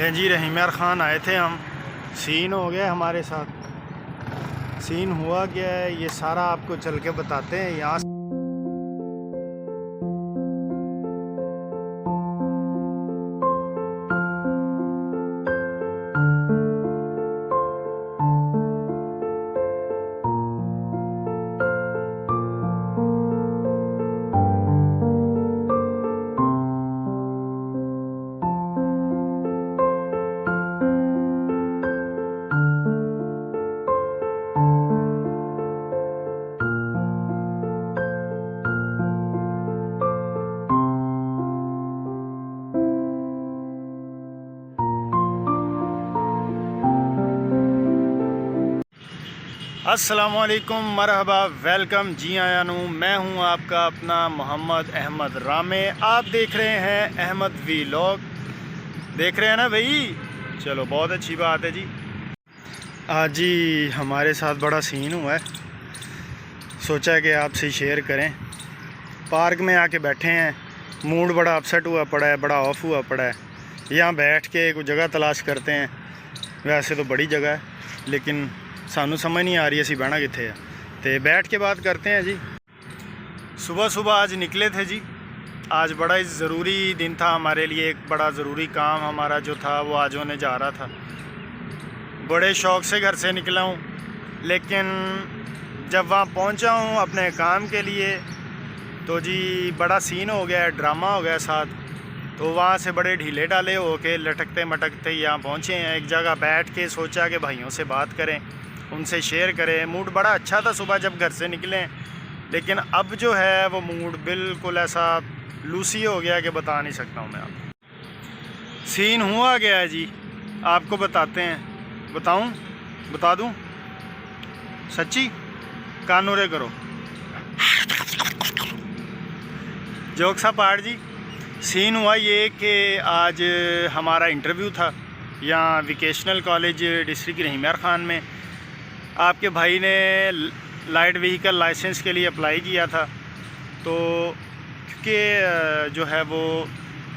ले जी रहीम ख़ान आए थे हम। सीन हो गया हमारे साथ। सीन हुआ क्या है ये सारा आपको चल के बताते हैं। यहाँ अस्सलामुअलैकुम, मरहबा, वेलकम, जी आया नू। मैं हूं आपका अपना मोहम्मद अहमद रामे। आप देख रहे हैं अहमद व्लॉग। देख रहे हैं ना भाई? चलो बहुत अच्छी बात है जी। आज जी हमारे साथ बड़ा सीन हुआ है, सोचा कि आपसे शेयर करें। पार्क में आके बैठे हैं, मूड बड़ा अपसेट हुआ पड़ा है, बड़ा ऑफ हुआ पड़ा है। यहाँ बैठ के कुछ जगह तलाश करते हैं। वैसे तो बड़ी जगह है लेकिन सानू समझ नहीं आ रही असी बहना कित्थे है, तो बैठ के बात करते हैं जी। सुबह सुबह आज निकले थे जी। आज बड़ा ही ज़रूरी दिन था हमारे लिए। एक बड़ा ज़रूरी काम हमारा जो था वो आज होने जा रहा था। बड़े शौक़ से घर से निकला हूँ, लेकिन जब वहाँ पहुँचा हूँ अपने काम के लिए तो जी बड़ा सीन हो गया है, ड्रामा हो गया साथ। तो वहाँ से बड़े ढीले डाले हो के लटकते मटकते यहाँ पहुँचे हैं। एक जगह बैठ के सोचा कि भाइयों से बात करें, उनसे शेयर करें। मूड बड़ा अच्छा था सुबह जब घर से निकले, लेकिन अब जो है वो मूड बिल्कुल ऐसा लूसी हो गया कि बता नहीं सकता हूँ मैं आपको। सीन हुआ गया है जी, आपको बताते हैं। बताऊँ? बता दूँ? सच्ची? कानूरे करो, जोक सा पार्ट जी। सीन हुआ ये कि आज हमारा इंटरव्यू था यहाँ वोकेशनल कॉलेज डिस्ट्रिक्ट रहीम ख़ान में। आपके भाई ने लाइट व्हीकल लाइसेंस के लिए अप्लाई किया था, तो क्योंकि जो है वो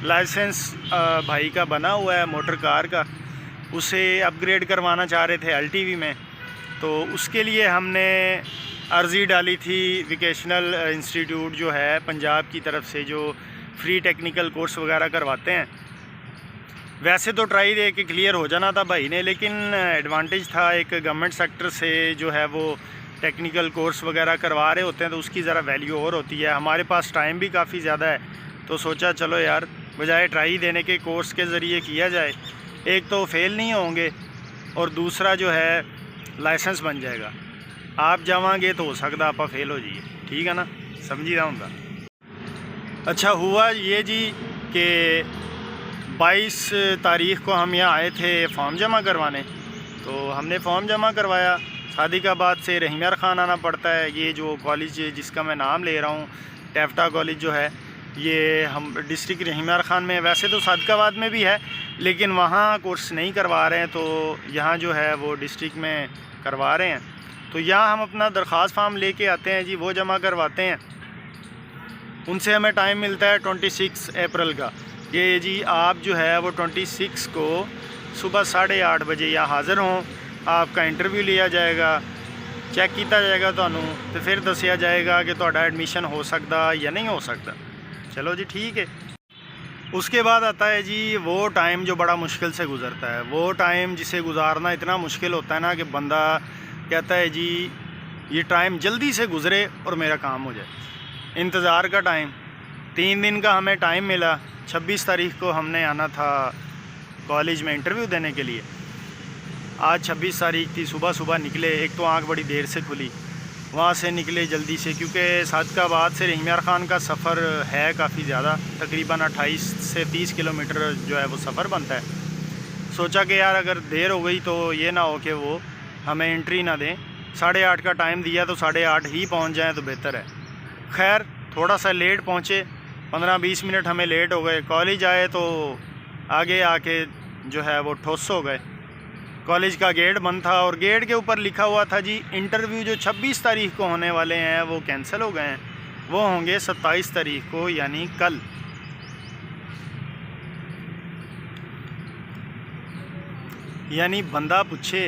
लाइसेंस भाई का बना हुआ है मोटर कार का, उसे अपग्रेड करवाना चाह रहे थे एलटीवी में। तो उसके लिए हमने अर्ज़ी डाली थी वोकेशनल इंस्टीट्यूट जो है पंजाब की तरफ से, जो फ्री टेक्निकल कोर्स वगैरह करवाते हैं। वैसे तो ट्राई दे के क्लियर हो जाना था भाई ने, लेकिन एडवांटेज था एक गवर्नमेंट सेक्टर से जो है वो टेक्निकल कोर्स वगैरह करवा रहे होते हैं तो उसकी ज़रा वैल्यू और होती है। हमारे पास टाइम भी काफ़ी ज़्यादा है, तो सोचा चलो यार बजाय ट्राई देने के कोर्स के ज़रिए किया जाए। एक तो फेल नहीं होंगे और दूसरा जो है लाइसेंस बन जाएगा। आप जावांगे तो हो सकता आप फेल हो जाइए, ठीक है ना? समझी रहा हूँ। अच्छा हुआ ये जी कि 22 तारीख़ को हम यहाँ आए थे फॉर्म जमा करवाने। तो हमने फॉर्म जमा करवाया। सादिकाबाद से रहीम ख़ान आना पड़ता है। ये जो कॉलेज जिसका मैं नाम ले रहा हूँ, टेफ्टा कॉलेज जो है, ये हम डिस्ट्रिक्ट रहीम ख़ान में। वैसे तो सादिकाबाद में भी है लेकिन वहाँ कोर्स नहीं करवा रहे हैं, तो यहाँ जो है वो डिस्ट्रिक्ट में करवा रहे हैं। तो यहाँ हम अपना दरख्वास्त फार्म लेके आते हैं जी, वो जमा करवाते हैं। उनसे हमें टाइम मिलता है 26 अप्रैल का। ये जी आप जो है वो 26 को सुबह 8:30 बजे यहाँ हाज़िर हों। आपका इंटरव्यू लिया जाएगा, चेक किया जाएगा थानू, तो फिर दसिया जाएगा कि तुहाडा एडमिशन हो सकता या नहीं हो सकता। चलो जी ठीक है। उसके बाद आता है जी वो टाइम जो बड़ा मुश्किल से गुज़रता है। वो टाइम जिसे गुजारना इतना मुश्किल होता है ना कि बंदा कहता है जी ये टाइम जल्दी से गुज़रे और मेरा काम हो जाए। इंतज़ार का टाइम 3 दिन का हमें टाइम मिला। 26 तारीख़ को हमने आना था कॉलेज में इंटरव्यू देने के लिए। आज 26 तारीख़ थी, सुबह सुबह निकले। एक तो आँख बड़ी देर से खुली, वहाँ से निकले जल्दी से, क्योंकि सादिकाबाद से रहीम ख़ान का सफ़र है काफ़ी ज़्यादा, तकरीबन 28 से 30 किलोमीटर जो है वो सफ़र बनता है। सोचा कि यार अगर देर हो गई तो ये ना हो कि वो हमें एंट्री ना दें। 8:30 का टाइम दिया तो 8:30 ही पहुँच जाएँ तो बेहतर है। खैर थोड़ा सा लेट पहुँचे, 15-20 मिनट हमें लेट हो गए। कॉलेज आए तो आगे आके जो है वो ठुस हो गए। कॉलेज का गेट बंद था और गेट के ऊपर लिखा हुआ था जी इंटरव्यू जो 26 तारीख़ को होने वाले हैं वो कैंसिल हो गए हैं, वो होंगे 27 तारीख़ को, यानी कल। यानी बंदा पूछे।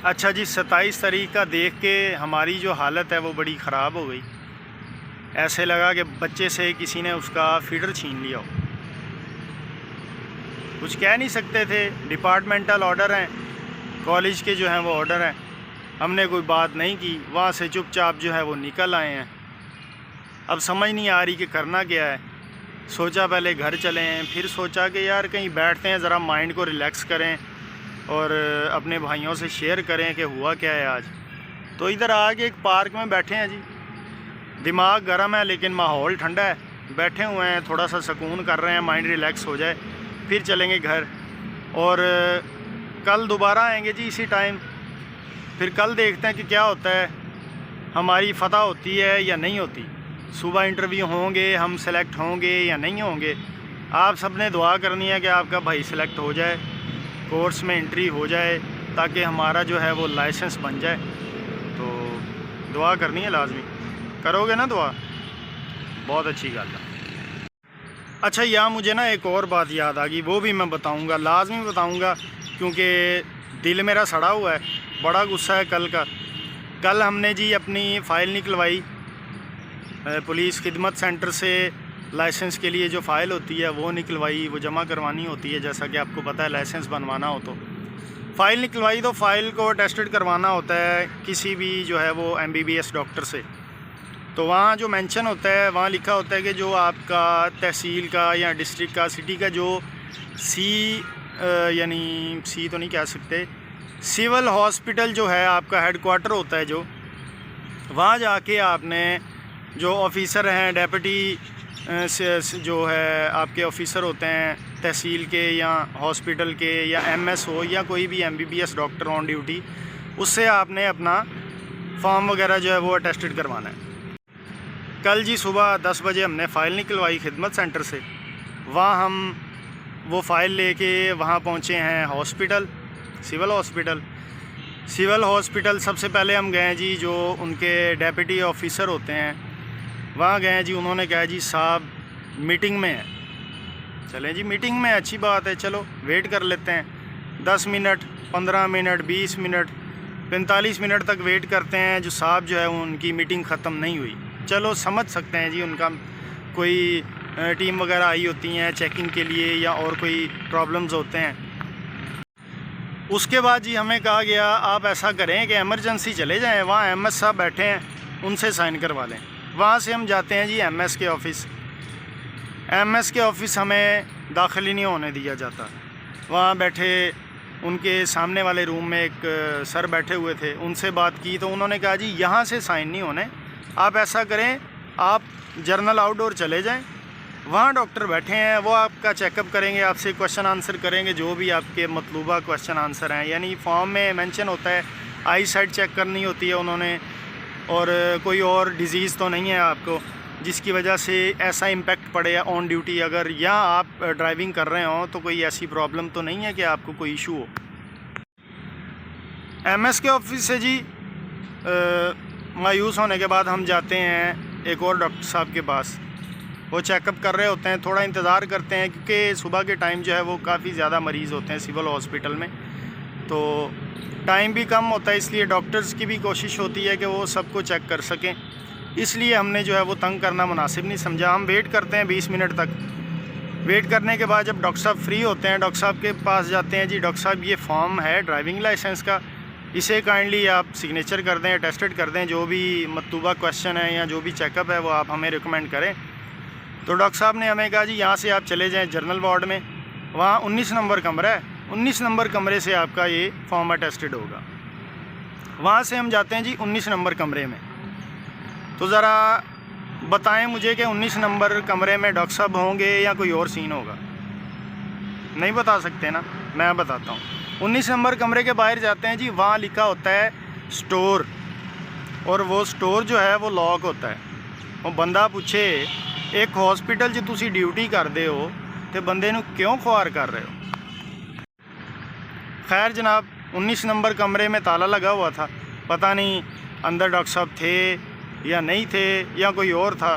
अच्छा जी, 27 तारीख का देख के हमारी जो हालत है वो बड़ी ख़राब हो गई। ऐसे लगा कि बच्चे से किसी ने उसका फीडर छीन लिया हो। कुछ कह नहीं सकते थे, डिपार्टमेंटल ऑर्डर हैं, कॉलेज के जो हैं वो ऑर्डर हैं। हमने कोई बात नहीं की, वहाँ से चुपचाप जो है वो निकल आए हैं। अब समझ नहीं आ रही कि करना क्या है। सोचा पहले घर चलें, फिर सोचा कि यार कहीं बैठते हैं, ज़रा माइंड को रिलैक्स करें और अपने भाइयों से शेयर करें कि हुआ क्या है आज। तो इधर आके एक पार्क में बैठे हैं जी। दिमाग गर्म है लेकिन माहौल ठंडा है, बैठे हुए हैं, थोड़ा सा सुकून कर रहे हैं, माइंड रिलैक्स हो जाए, फिर चलेंगे घर। और कल दोबारा आएंगे जी इसी टाइम, फिर कल देखते हैं कि क्या होता है, हमारी फ़तह होती है या नहीं होती। सुबह इंटरव्यू होंगे, हम सेलेक्ट होंगे या नहीं होंगे। आप सब ने दुआ करनी है कि आपका भाई सेलेक्ट हो जाए, कोर्स में एंट्री हो जाए, ताकि हमारा जो है वो लाइसेंस बन जाए। तो दुआ करनी है लाजमी, करोगे ना दुआ? बहुत अच्छी गल है। अच्छा, यहाँ मुझे ना एक और बात याद आ गई, वो भी मैं बताऊँगा, लाजमी बताऊँगा, क्योंकि दिल मेरा सड़ा हुआ है, बड़ा गुस्सा है कल का। कल हमने जी अपनी फ़ाइल निकलवाई पुलिस खिदमत सेंटर से, लाइसेंस के लिए जो फ़ाइल होती है वो निकलवाई, वो जमा करवानी होती है, जैसा कि आपको पता है लाइसेंस बनवाना हो तो फ़ाइल निकलवाई। तो फ़ाइल को अटेस्टेड करवाना होता है किसी भी जो है वो MBBS डॉक्टर से। तो वहाँ जो मेंशन होता है, वहाँ लिखा होता है कि जो आपका तहसील का या डिस्ट्रिक्ट का, सिटी का जो यानी सी तो नहीं कह सकते, सिविल हॉस्पिटल जो है आपका हेडक्वार्टर होता है, जो वहाँ जाके आपने जो ऑफ़िसर हैं, डेप्यूटी जो है आपके ऑफ़िसर होते हैं तहसील के या हॉस्पिटल के या MS हो या कोई भी MBBS डॉक्टर ऑन ड्यूटी, उससे आपने अपना फॉर्म वगैरह जो है वो अटेस्टेड करवाना है। कल जी सुबह 10 बजे हमने फ़ाइल निकलवाई खिदमत सेंटर से। वहाँ हम वो फ़ाइल लेके वहाँ पहुँचे हैं hospital, civil hospital. Civil hospital सबसे पहले हम गए जी, जो उनके डेप्यूटी ऑफ़िसर होते हैं वहाँ गए जी। उन्होंने कहा जी साहब मीटिंग में है। चलें जी, मीटिंग में, अच्छी बात है, चलो वेट कर लेते हैं। 10 मिनट, 15 मिनट, 20 मिनट, 45 मिनट तक वेट करते हैं। जो साहब जो है उनकी मीटिंग ख़त्म नहीं हुई। चलो समझ सकते हैं जी, उनका कोई टीम वगैरह आई होती हैं चेकिंग के लिए या और कोई प्रॉब्लम्स होते हैं। उसके बाद जी हमें कहा गया आप ऐसा करें कि एमरजेंसी चले जाएं, वहाँ MS साहब बैठे हैं, उनसे साइन करवा लें। वहाँ से हम जाते हैं जी MS के ऑफ़िस। MS के ऑफ़िस हमें दाखिल ही नहीं होने दिया जाता। वहाँ बैठे उनके सामने वाले रूम में एक सर बैठे हुए थे, उनसे बात की तो उन्होंने कहा जी यहाँ से साइन नहीं होने, आप ऐसा करें आप जर्नल आउटडोर चले जाएं, वहाँ डॉक्टर बैठे हैं, वो आपका चेकअप करेंगे, आपसे क्वेश्चन आंसर करेंगे, जो भी आपके मतलूबा क्वेश्चन आंसर हैं। यानी फॉर्म में मेंशन होता है आई साइट चेक करनी होती है उन्होंने, और कोई और डिज़ीज़ तो नहीं है आपको जिसकी वजह से ऐसा इम्पेक्ट पड़े ऑन ड्यूटी, अगर या आप ड्राइविंग कर रहे हो तो कोई ऐसी प्रॉब्लम तो नहीं है कि आपको कोई इशू हो। MS के ऑफिस से जी मायूस होने के बाद हम जाते हैं एक और डॉक्टर साहब के पास। वो चेकअप कर रहे होते हैं, थोड़ा इंतज़ार करते हैं क्योंकि सुबह के टाइम जो है वो काफ़ी ज़्यादा मरीज़ होते हैं सिविल हॉस्पिटल में, तो टाइम भी कम होता है, इसलिए डॉक्टर्स की भी कोशिश होती है कि वो सबको चेक कर सकें। इसलिए हमने जो है वो तंग करना मुनासिब नहीं समझा। हम वेट करते हैं 20 मिनट तक। वेट करने के बाद जब डॉक्टर साहब फ्री होते हैं, डॉक्टर साहब के पास जाते हैं जी, डॉक्टर साहब ये फॉर्म है ड्राइविंग लाइसेंस का, इसे काइंडली आप सिग्नेचर कर दें, अटेस्टेड कर दें, जो भी मतलूबा क्वेश्चन है या जो भी चेकअप है वो आप हमें रिकमेंड करें। तो डॉक्टर साहब ने हमें कहा जी यहाँ से आप चले जाएँ जनरल वार्ड में, वहाँ 19 नंबर कमरा है, 19 नंबर कमरे से आपका ये फॉर्म अटेस्टेड होगा। वहाँ से हम जाते हैं जी 19 नंबर कमरे में। तो ज़रा बताएं मुझे कि 19 नंबर कमरे में डॉक्टर साहब होंगे या कोई और सीन होगा? नहीं बता सकते ना, मैं बताता हूँ। 19 नंबर कमरे के बाहर जाते हैं जी, वहाँ लिखा होता है स्टोर, और वो स्टोर जो है वो लॉक होता है। वो बंदा पूछे एक हॉस्पिटल 'ਚ ਤੁਸੀਂ ड्यूटी करते हो तो बंदे नूं क्यों ख्वार कर रहे हो? खैर जनाब, 19 नंबर कमरे में ताला लगा हुआ था, पता नहीं अंदर डॉक्टर साहब थे या नहीं थे या कोई और था।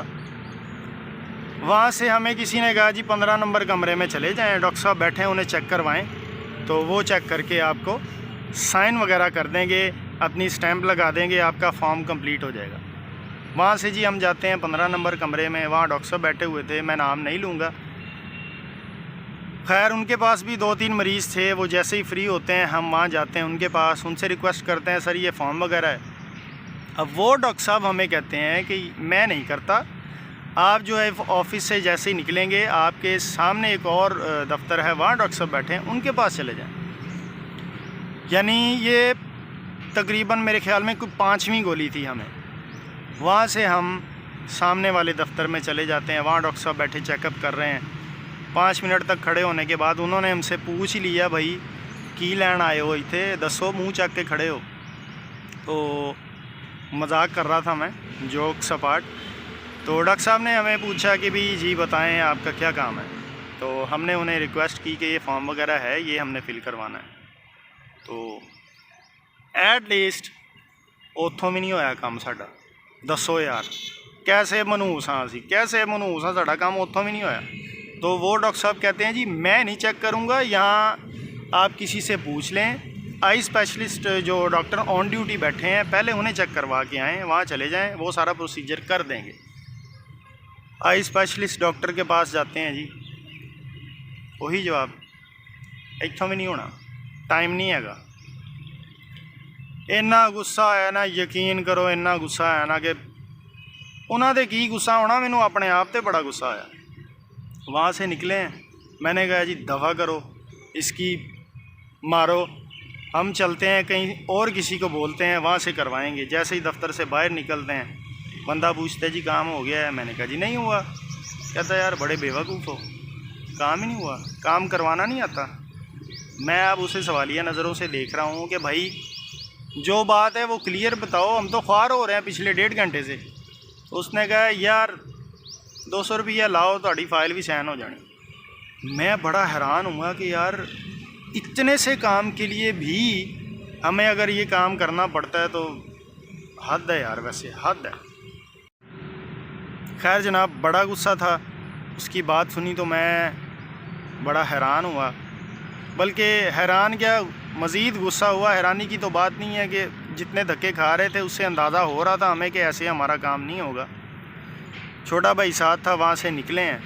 वहाँ से हमें किसी ने कहा जी 15 नंबर कमरे में चले जाएं, डॉक्टर साहब बैठे हैं, उन्हें चेक करवाएं। तो वो चेक करके आपको साइन वगैरह कर देंगे, अपनी स्टैंप लगा देंगे, आपका फॉर्म कंप्लीट हो जाएगा। वहाँ से जी हम जाते हैं 15 नंबर कमरे में। वहाँ डॉक्टर साहब बैठे हुए थे, मैं नाम नहीं लूँगा। खैर उनके पास भी 2-3 मरीज़ थे। वो जैसे ही फ्री होते हैं हम वहाँ जाते हैं उनके पास, उनसे रिक्वेस्ट करते हैं सर ये फॉर्म वगैरह है। अब वो डॉक्टर साहब हमें कहते हैं कि मैं नहीं करता, आप जो है ऑफिस से जैसे ही निकलेंगे आपके सामने एक और दफ्तर है, वहाँ डॉक्टर साहब बैठे हैं, उनके पास चले जाएं। यानी ये तकरीबन मेरे ख्याल में कोई 5वीं गोली थी हमें। वहाँ से हम सामने वाले दफ्तर में चले जाते हैं, वहाँ डॉक्टर साहब बैठे चेकअप कर रहे हैं। 5 मिनट तक खड़े होने के बाद उन्होंने हमसे पूछ ही लिया, भाई की लैन आए हो इतने, दसो, मुँह चक के खड़े हो। तो मजाक कर रहा था मैं, जोक सपाट। तो डॉक्टर साहब ने हमें पूछा कि भाई जी बताएं आपका क्या काम है। तो हमने उन्हें रिक्वेस्ट की कि ये फॉर्म वगैरह है, ये हमने फिल करवाना है। तो एट लीस्ट उतों भी नहीं होया काम साडा। दसो यार कैसे मनूस हाँ असी, कैसे मनूस हाँ, साडा काम उतों भी नहीं होया। तो वो डॉक्टर साहब कहते हैं जी मैं नहीं चेक करूँगा, यहाँ आप किसी से पूछ लें, आई स्पेशलिस्ट जो डॉक्टर ऑन ड्यूटी बैठे हैं पहले उन्हें चेक करवा के आएँ, वहाँ चले जाएँ, वो सारा प्रोसीजर कर देंगे। आई स्पेशलिस्ट डॉक्टर के पास जाते हैं जी, वही जवाब, इत्थों भी नहीं होना, टाइम नहीं हैगा। इन्ना गुस्सा आया ना, यकीन करो इन्ना गुस्सा आया ना कि उन्होंने की गुस्सा होना, मैनू अपने आप पे बड़ा गुस्सा आया। वहाँ से निकले हैं, मैंने कहा जी दफ़ा करो, इसकी मारो, हम चलते हैं कहीं और किसी को बोलते हैं, वहाँ से करवाएंगे। जैसे ही दफ्तर से बाहर निकलते हैं बंदा पूछते जी काम हो गया है, मैंने कहा जी नहीं हुआ। कहता यार बड़े बेवकूफ़ हो, काम ही नहीं हुआ, काम करवाना नहीं आता। मैं अब उसे सवालिया नज़रों से देख रहा हूँ कि भाई जो बात है वो क्लियर बताओ, हम तो ख्वार हो रहे हैं पिछले 1.5 घंटे से। उसने कहा यार 200 रुपया लाओ, तो फाइल भी साइन हो जानी। मैं बड़ा हैरान हुआ कि यार इतने से काम के लिए भी हमें अगर ये काम करना पड़ता है तो हद है यार, वैसे हद है। खैर जनाब बड़ा गुस्सा था, उसकी बात सुनी तो मैं बड़ा हैरान हुआ, बल्कि हैरान क्या मज़ीद गुस्सा हुआ। हैरानी की तो बात नहीं है कि जितने धक्के खा रहे थे उससे अंदाज़ा हो रहा था हमें कि ऐसे हमारा काम नहीं होगा। छोटा भाई साथ था, वहाँ से निकले हैं।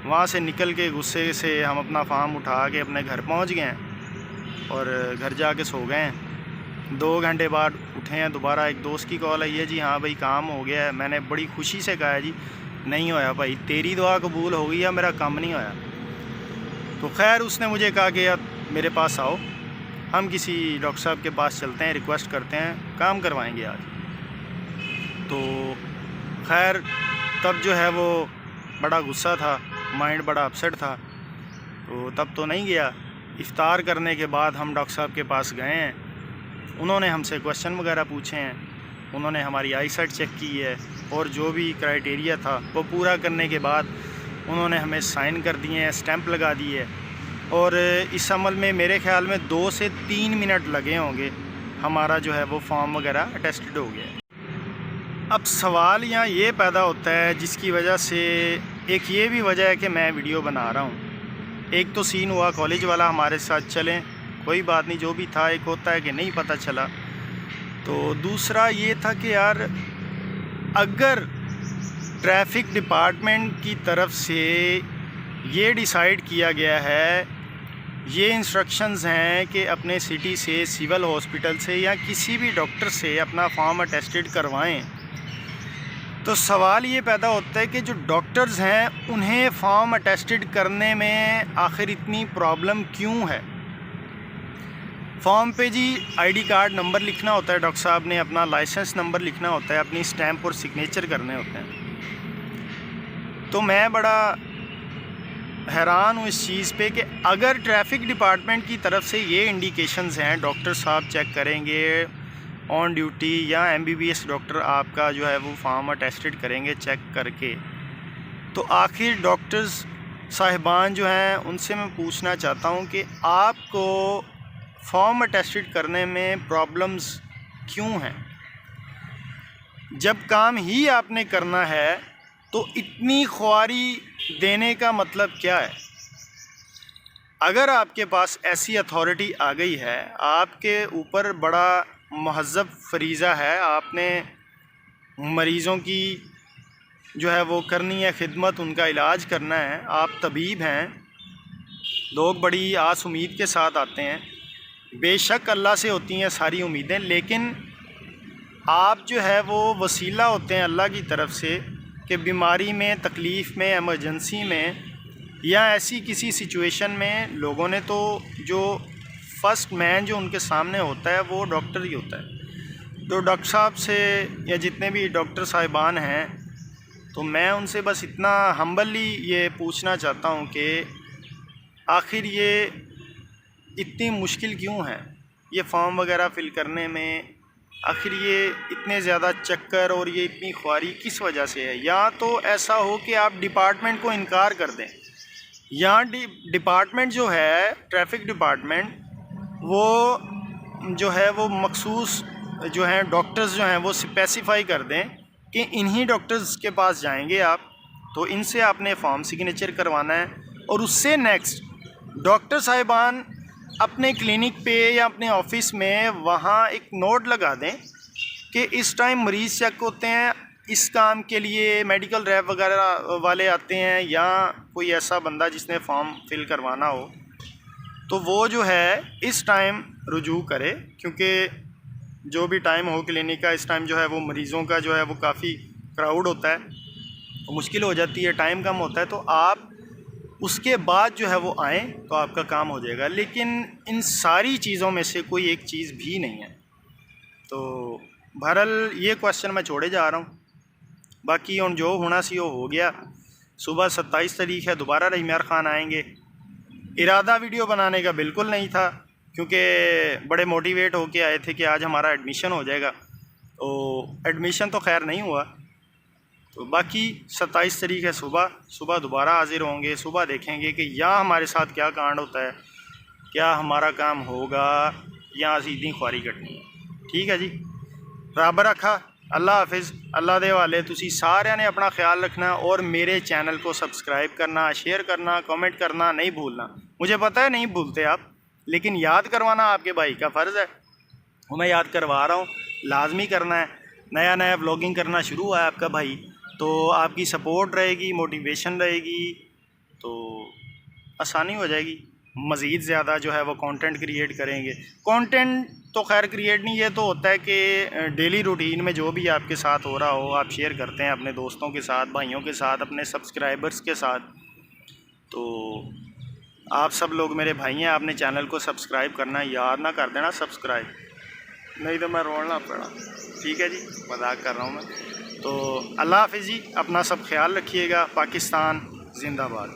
वहाँ से निकल के गुस्से से हम अपना फार्म उठा के अपने घर पहुँच गए हैं और घर जाके सो गए हैं। 2 घंटे बाद उठे हैं, दोबारा एक दोस्त की कॉल आई है, जी हाँ भाई काम हो गया है। मैंने बड़ी खुशी से कहा जी नहीं होया भाई, तेरी दुआ कबूल हो गई है, मेरा काम नहीं होया। तो खैर उसने मुझे कहा कि यार मेरे पास आओ, हम किसी डॉक्टर साहब के पास चलते हैं, रिक्वेस्ट करते हैं, काम करवाएंगे आज। तो खैर तब जो है वो बड़ा गुस्सा था, माइंड बड़ा अपसेट था, तो तब तो नहीं गया। इफ्तार करने के बाद हम डॉक्टर साहब के पास गए हैं, उन्होंने हमसे क्वेश्चन वगैरह पूछे हैं, उन्होंने हमारी आई साइट चेक की है और जो भी क्राइटेरिया था वो पूरा करने के बाद उन्होंने हमें साइन कर दिए हैं, स्टैंप लगा दी है। और इस अमल में मेरे ख्याल में 2 से 3 मिनट लगे होंगे, हमारा जो है वो फॉर्म वगैरह अटेस्टेड हो गया है। अब सवाल यहाँ ये पैदा होता है जिसकी वजह से, एक ये भी वजह है कि मैं वीडियो बना रहा हूँ। एक तो सीन हुआ कॉलेज वाला हमारे साथ चलें, कोई बात नहीं, जो भी था, एक होता है कि नहीं पता चला। तो दूसरा ये था कि यार अगर ट्रैफिक डिपार्टमेंट की तरफ से ये डिसाइड किया गया है, ये इंस्ट्रक्शंस हैं कि अपने सिटी से, सिविल हॉस्पिटल से या किसी भी डॉक्टर से अपना फॉर्म अटेस्टेड करवाएं, तो सवाल ये पैदा होता है कि जो डॉक्टर्स हैं उन्हें फॉर्म अटेस्टेड करने में आखिर इतनी प्रॉब्लम क्यों है। फॉर्म पे जी आईडी कार्ड नंबर लिखना होता है, डॉक्टर साहब ने अपना लाइसेंस नंबर लिखना होता है, अपनी स्टैंप और सिग्नेचर करने होते हैं। तो मैं बड़ा हैरान हूँ इस चीज़ पे कि अगर ट्रैफिक डिपार्टमेंट की तरफ से ये इंडिकेशंस हैं, डॉक्टर साहब चेक करेंगे ऑन ड्यूटी या MBBS डॉक्टर आपका जो है वो फॉर्म अटेस्टेड करेंगे चेक करके, तो आखिर डॉक्टर्स साहिबान जो हैं उनसे मैं पूछना चाहता हूँ कि आपको फॉर्म अटेस्टेड करने में प्रॉब्लम्स क्यों हैं। जब काम ही आपने करना है तो इतनी ख्वारी देने का मतलब क्या है। अगर आपके पास ऐसी अथॉरिटी आ गई है, आपके ऊपर बड़ा महज़्ज़ब फरीज़ा है, आपने मरीज़ों की जो है वो करनी है खिदमत, उनका इलाज करना है, आप तबीब हैं, लोग बड़ी आस उम्मीद के साथ आते हैं। बेशक अल्लाह से होती हैं सारी उम्मीदें, लेकिन आप जो है वो वसीला होते हैं अल्लाह की तरफ से कि बीमारी में, तकलीफ़ में, एमरजेंसी में या ऐसी किसी सिचुएशन में लोगों ने तो जो फर्स्ट मैन जो उनके सामने होता है वो डॉक्टर ही होता है। तो डॉक्टर साहब से या जितने भी डॉक्टर साहिबान हैं, तो मैं उनसे बस इतना हम्बली ये पूछना चाहता हूँ कि आखिर ये इतनी मुश्किल क्यों है ये फॉर्म वगैरह फ़िल करने में, आखिर ये इतने ज़्यादा चक्कर और ये इतनी ख्वारी किस वजह से है। या तो ऐसा हो कि आप डिपार्टमेंट को इनकार कर दें, या डिपार्टमेंट जो है ट्रैफिक डिपार्टमेंट, वो जो है वो मखसूस जो हैं डॉक्टर्स जो हैं वो स्पेसिफ़ाई कर दें कि इन्हीं डॉक्टर्स के पास जाएंगे आप, तो इनसे आपने फॉर्म सिग्नेचर करवाना है। और उससे नेक्स्ट डॉक्टर साहिबान अपने क्लिनिक पे या अपने ऑफिस में वहाँ एक नोट लगा दें कि इस टाइम मरीज़ चेक होते हैं, इस काम के लिए मेडिकल रैप वगैरह वाले आते हैं, या कोई ऐसा बंदा जिसने फॉर्म फिल करवाना हो, तो वो जो है इस टाइम रुजू करे, क्योंकि जो भी टाइम हो क्लिनिक का, इस टाइम जो है वो मरीज़ों का जो है वो काफ़ी क्राउड होता है, तो मुश्किल हो जाती है, टाइम कम होता है, तो आप उसके बाद जो है वो आएँ तो आपका काम हो जाएगा। लेकिन इन सारी चीज़ों में से कोई एक चीज़ भी नहीं है। तो बहरहाल ये क्वेश्चन मैं छोड़े जा रहा हूँ, बाकी उन जो होना सी वो हो गया। सुबह 27 तारीख है, दोबारा रहीम यार ख़ान आएंगे। इरादा वीडियो बनाने का बिल्कुल नहीं था, क्योंकि बड़े मोटिवेट होके आए थे कि आज हमारा एडमिशन हो जाएगा, तो एडमिशन तो खैर नहीं हुआ। तो बाकी 27 तारीख है, सुबह दोबारा हाजिर होंगे, सुबह देखेंगे कि या हमारे साथ क्या कांड होता है, क्या हमारा काम होगा या सीधी ख्वारी कटनी है। ठीक है जी, रब रखा, अल्लाह हाफिज़। अल्लाह दे वाले तुसी सारे ने अपना ख्याल रखना, और मेरे चैनल को सब्सक्राइब करना, शेयर करना, कमेंट करना नहीं भूलना। मुझे पता है नहीं भूलते आप, लेकिन याद करवाना आपके भाई का फ़र्ज़ है, वो मैं याद करवा रहा हूँ, लाजमी करना है। नया व्लॉगिंग करना शुरू हुआ है आपका भाई, तो आपकी सपोर्ट रहेगी, मोटिवेशन रहेगी, तो आसानी हो जाएगी। मज़ीद ज़्यादा जो है वो कंटेंट क्रिएट करेंगे। कंटेंट तो खैर क्रिएट नहीं, ये तो होता है कि डेली रूटीन में जो भी आपके साथ हो रहा हो आप शेयर करते हैं अपने दोस्तों के साथ, भाइयों के साथ, अपने सब्सक्राइबर्स के साथ। तो आप सब लोग मेरे भाई हैं, आपने चैनल को सब्सक्राइब करना याद ना कर देना, सब्सक्राइब नहीं तो मैं रोना पड़ा। ठीक है जी, मजाक कर रहा हूँ मैं। तो अल्लाह हाफिज़ जी, अपना सब ख्याल रखिएगा। पाकिस्तान जिंदाबाद।